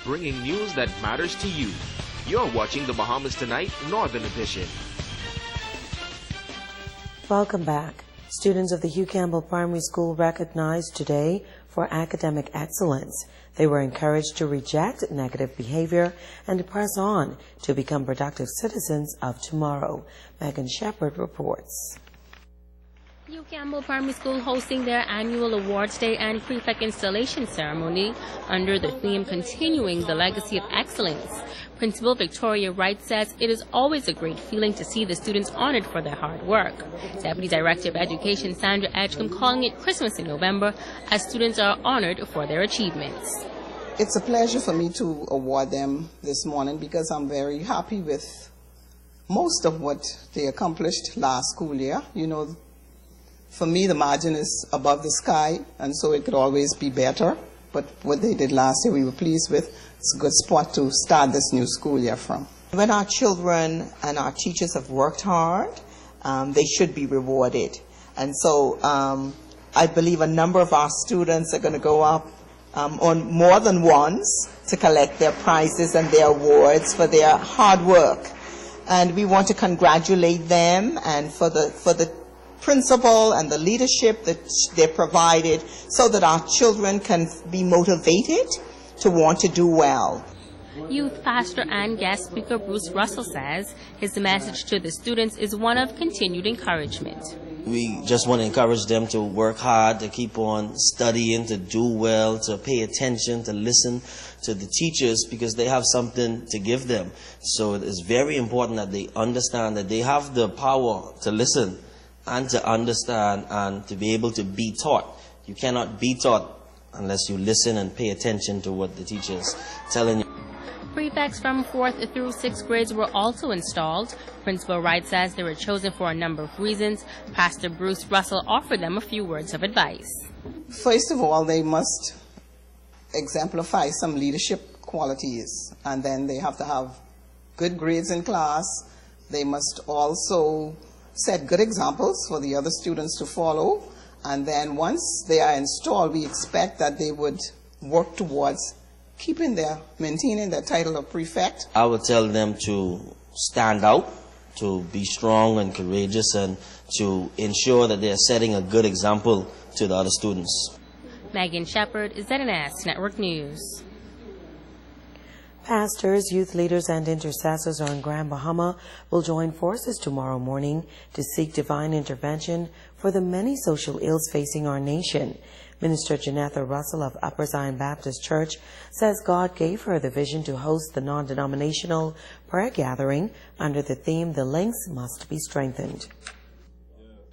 bringing news that matters to you. You're watching the Bahamas Tonight Northern Edition. Welcome back. Students of the Hugh Campbell Primary School recognized today for academic excellence. They were encouraged to reject negative behavior and to press on to become productive citizens of tomorrow. Megan Shepard reports. Hugh Campbell Primary School hosting their annual awards day and prefect installation ceremony under the theme Continuing the Legacy of Excellence. Principal Victoria Wright says it is always a great feeling to see the students honored for their hard work. Deputy Director of Education Sandra Edgecombe calling it Christmas in November as students are honored for their achievements. It's a pleasure for me to award them this morning because I'm very happy with most of what they accomplished last school year. You know, for me the margin is above the sky, and so it could always be better. But what they did last year we were pleased with. It's a good spot to start this new school year from. When our children and our teachers have worked hard, they should be rewarded. And so I believe a number of our students are going to go up on more than once to collect their prizes and their awards for their hard work. And we want to congratulate them and for the principal and the leadership that they provided so that our children can be motivated to want to do well. Youth pastor and guest speaker Bruce Russell says his message to the students is one of continued encouragement. We just want to encourage them to work hard, to keep on studying, to do well, to pay attention, to listen to the teachers because they have something to give them. So it is very important that they understand that they have the power to listen and to understand and to be able to be taught. You cannot be taught unless you listen and pay attention to what the teacher's telling you. Prefects from 4th through 6th grades were also installed. Principal Wright says they were chosen for a number of reasons. Pastor Bruce Russell offered them a few words of advice. First of all, they must exemplify some leadership qualities, and then they have to have good grades in class. They must also set good examples for the other students to follow. And then once they are installed, we expect that they would work towards maintaining their title of prefect. I would tell them to stand out, to be strong and courageous, and to ensure that they are setting a good example to the other students. Megan Shepard, ZNS Network News. Pastors, youth leaders, and intercessors on Grand Bahama will join forces tomorrow morning to seek divine intervention for the many social ills facing our nation. Minister Janetha Russell of Upper Zion Baptist Church says God gave her the vision to host the non-denominational prayer gathering under the theme, The Links Must Be Strengthened.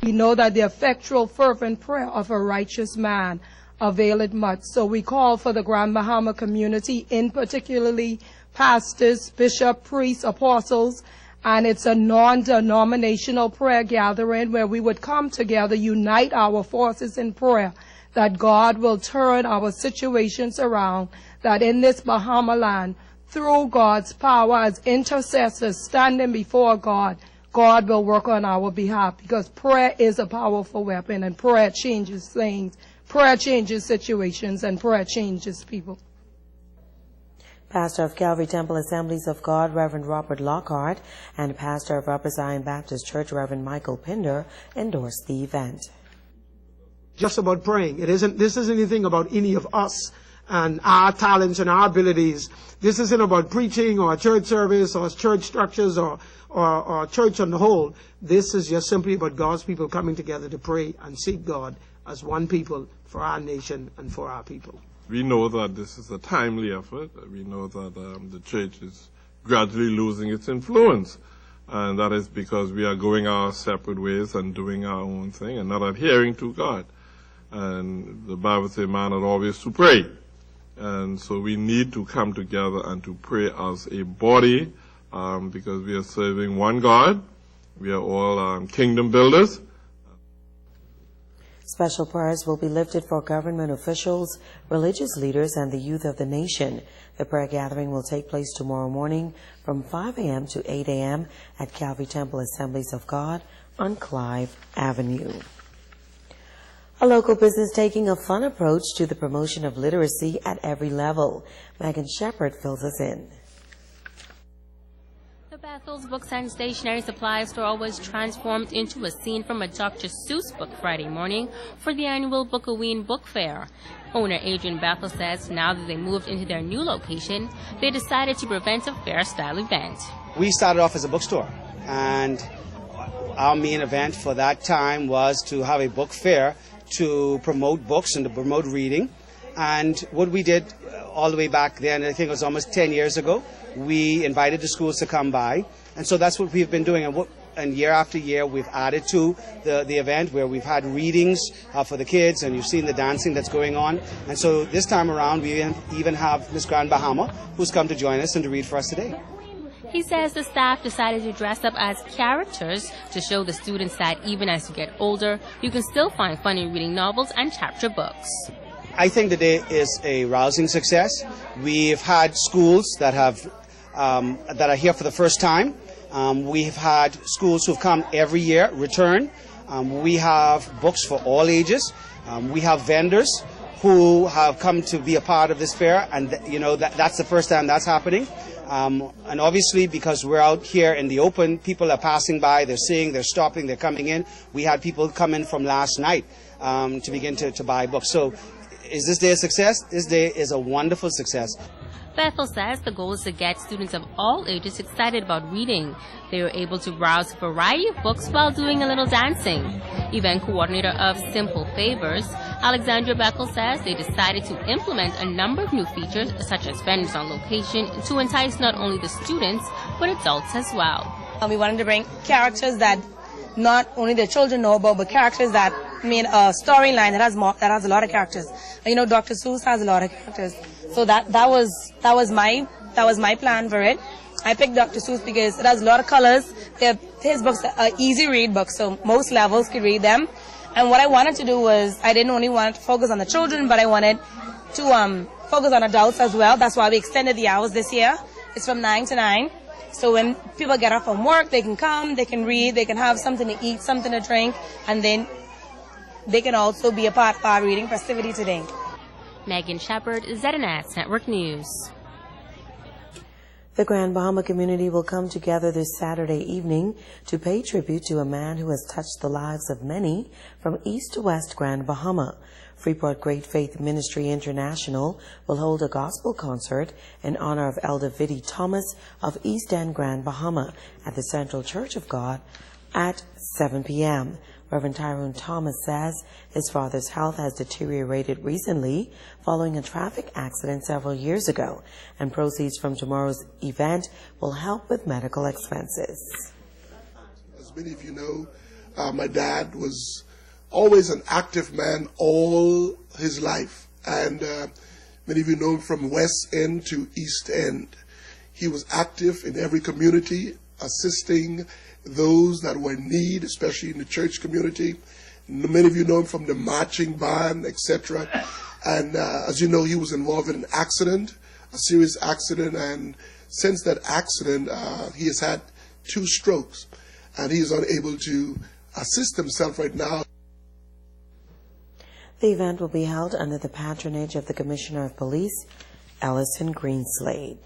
We know that the effectual fervent prayer of a righteous man availeth much. So we call for the Grand Bahama community, in particularly pastors, bishops, priests, apostles, and it's a non-denominational prayer gathering where we would come together, unite our forces in prayer, that God will turn our situations around, that in this Bahama land, through God's power as intercessors standing before God, God will work on our behalf, because prayer is a powerful weapon, and prayer changes things. Prayer changes situations, and prayer changes people. Pastor of Calvary Temple Assemblies of God, Reverend Robert Lockhart, and pastor of Upper Zion Baptist Church, Reverend Michael Pinder, endorsed the event. Just about praying. This isn't anything about any of us and our talents and our abilities. This isn't about preaching or church service or church structures or church on the whole. This is just simply about God's people coming together to pray and seek God as one people for our nation and for our people. We know that this is a timely effort. We know that the church is gradually losing its influence. And that is because we are going our separate ways and doing our own thing and not adhering to God. And the Bible says man ought always to pray. And so we need to come together and to pray as a body because we are serving one God. We are all kingdom builders. Special prayers will be lifted for government officials, religious leaders, and the youth of the nation. The prayer gathering will take place tomorrow morning from 5 a.m. to 8 a.m. at Calvary Temple Assemblies of God on Clive Avenue. A local business taking a fun approach to the promotion of literacy at every level. Megan Shepard fills us in. The Bethel's Books and Stationery Supply Store was transformed into a scene from a Dr. Seuss book Friday morning for the annual Bookoween Book Fair. Owner Adrian Bethel says now that they moved into their new location, they decided to prevent a fair-style event. We started off as a bookstore, and our main event for that time was to have a book fair to promote books and to promote reading. And what we did all the way back then, I think it was almost 10 years ago, we invited the schools to come by. And so that's what we've been doing. And year after year, we've added to the event where we've had readings for the kids, and you've seen the dancing that's going on. And so this time around, we even have Miss Grand Bahama, who's come to join us and to read for us today. He says the staff decided to dress up as characters to show the students that even as you get older, you can still find fun in reading novels and chapter books. I think the day is a rousing success. We've had schools that are here for the first time. We've had schools who've come every year return. We have books for all ages. We have vendors who have come to be a part of this fair, and that's the first time that's happening. And obviously, because we're out here in the open, people are passing by, they're seeing, they're stopping, they're coming in. We had people come in from last night to begin to buy books. So is this day a success? This day is a wonderful success. Bethel says the goal is to get students of all ages excited about reading. They were able to browse a variety of books while doing a little dancing. Event coordinator of Simple Favors, Alexandra Bethel, says they decided to implement a number of new features, such as vendors on location, to entice not only the students, but adults as well. We wanted to bring characters that not only the children know about, but characters that mean a storyline that has a lot of characters. Dr. Seuss has a lot of characters. So that was my plan for it. I picked Dr. Seuss because it has a lot of colors. His books are easy read books, so most levels could read them. And what I wanted to do was, I didn't only want to focus on the children, but I wanted to focus on adults as well. That's why we extended the hours this year. It's from 9 to 9. So when people get off from work, they can come, they can read, they can have something to eat, something to drink, and then they can also be a part of our reading festivity today. Megan Shepard, ZNS Network News. The Grand Bahama community will come together this Saturday evening to pay tribute to a man who has touched the lives of many from east to west Grand Bahama. Freeport Great Faith Ministry International will hold a gospel concert in honor of Elder Viddy Thomas of East End Grand Bahama at the Central Church of God at 7 p.m. Reverend Tyrone Thomas says his father's health has deteriorated recently following a traffic accident several years ago, and proceeds from tomorrow's event will help with medical expenses. As many of you know, my dad was always an active man all his life, and many of you know him from West End to East End. He was active in every community, assisting those that were in need, especially in the church community. Many of you know him from the marching band, etc. And as you know, he was involved in an accident, a serious accident, and since that accident, he has had 2 strokes, and he is unable to assist himself right now. The event will be held under the patronage of the Commissioner of Police, Ellison Greenslade.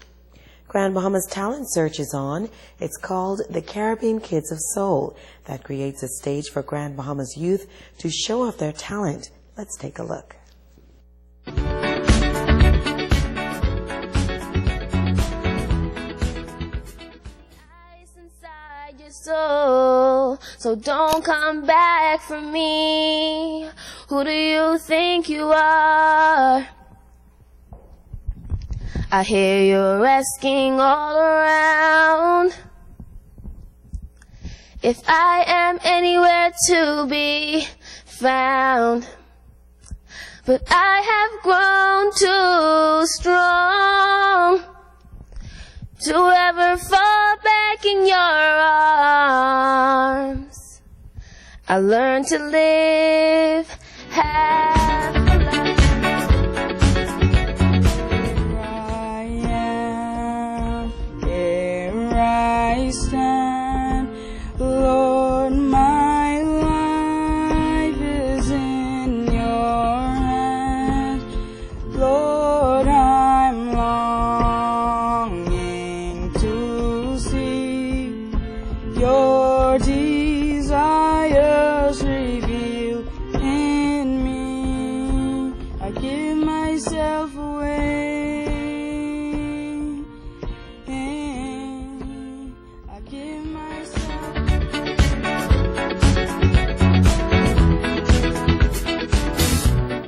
Grand Bahama's talent search is on. It's called the Caribbean Kids of Soul, that creates a stage for Grand Bahama's youth to show off their talent. Let's take a look. Inside your soul, so don't come back for me. Who do you think you are? I hear you're asking all around if I am anywhere to be found. But I have grown too strong to ever fall back in your arms. I learned to live half a life. I stand, Lord, my life is in yourself